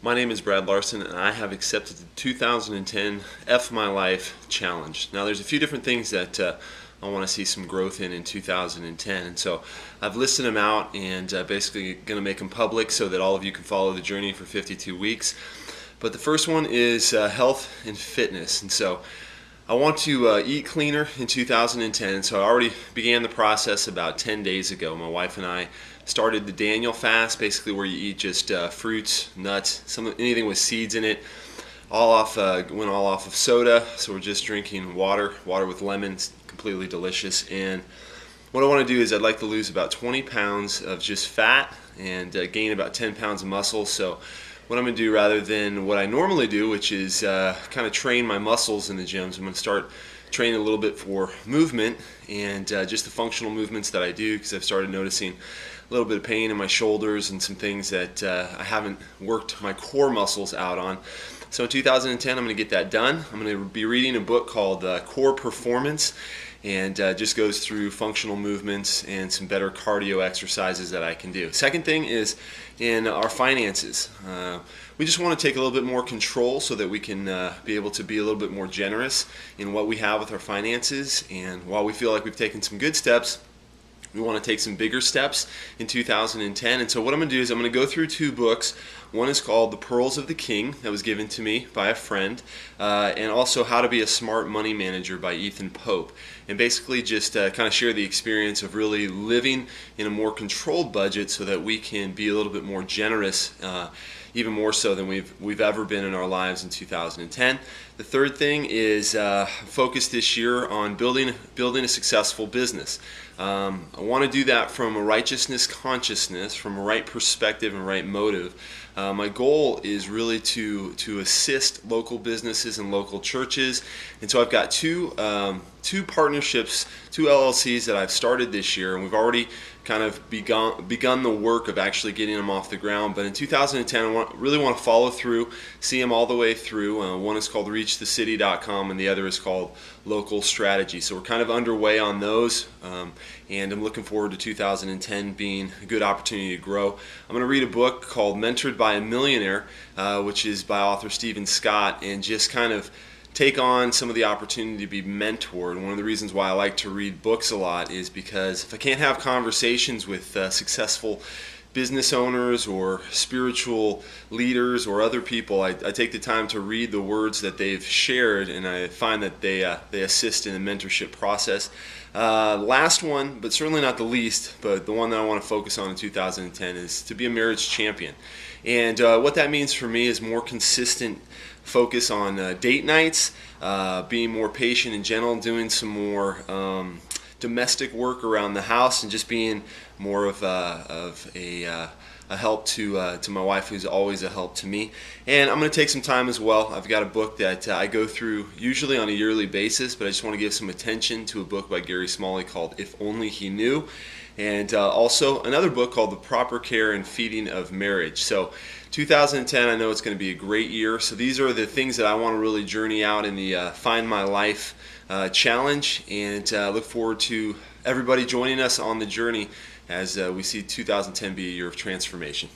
My name is Brad Larson, and I have accepted the 2010 F My Life Challenge. Now, there's a few different things that I want to see some growth in 2010, and so I've listed them out and basically going to make them public so that all of you can follow the journey for 52 weeks. But the first one is health and fitness, and so I want to eat cleaner in 2010, so I already began the process about 10 days ago. My wife and I started the Daniel fast, basically where you eat just fruits, nuts, anything with seeds in it. Went all off of soda, so we're just drinking water with lemons, completely delicious. And what I want to do is I'd like to lose about 20 pounds of just fat and gain about 10 pounds of muscle. So what I'm going to do, rather than what I normally do, which is kind of train my muscles in the gyms, I'm going to start training a little bit for movement and just the functional movements that I do, because I've started noticing a little bit of pain in my shoulders and some things that I haven't worked my core muscles out on. So in 2010, I'm going to get that done. I'm going to be reading a book called Core Performance, and just goes through functional movements and some better cardio exercises that I can do. Second thing is in our finances. We just want to take a little bit more control so that we can be able to be a little bit more generous in what we have with our finances. And while we feel like we've taken some good steps, we want to take some bigger steps in 2010. And so what I'm going to do is I'm going to go through two books. One is called The Pearls of the King, that was given to me by a friend, and also How to Be a Smart Money Manager by Ethan Pope. And basically just kind of share the experience of really living in a more controlled budget so that we can be a little bit more generous, even more so than we've ever been in our lives in 2010. The third thing is focus this year on building a successful business. I want to do that from a righteousness consciousness, from a right perspective and right motive. My goal is really to assist local businesses and local churches, and so I've got two partnerships, two LLCs that I've started this year, and we've already kind of begun the work of actually getting them off the ground. But in 2010, I really want to follow through, see them all the way through. One is called ReachTheCity.com, and the other is called Local Strategy. So we're kind of underway on those, and I'm looking forward to 2010 being a good opportunity to grow. I'm going to read a book called Mentored by a Millionaire, which is by author Stephen Scott, and just kind of take on some of the opportunity to be mentored. One of the reasons why I like to read books a lot is because if I can't have conversations with successful business owners or spiritual leaders or other people, I take the time to read the words that they've shared, and I find that they assist in the mentorship process. Last one, but certainly not the least, but the one that I want to focus on in 2010 is to be a marriage champion. And what that means for me is more consistent focus on date nights, being more patient and gentle, doing some more domestic work around the house, and just being more of a help to my wife, who's always a help to me. And I'm going to take some time as well. I've got a book that I go through usually on a yearly basis, but I just want to give some attention to a book by Gary Smalley called If Only He Knew, and also another book called The Proper Care and Feeding of Marriage. So 2010, I know it's going to be a great year. So these are the things that I want to really journey out in the Find My Life challenge, and look forward to everybody joining us on the journey as we see 2010 be a year of transformation.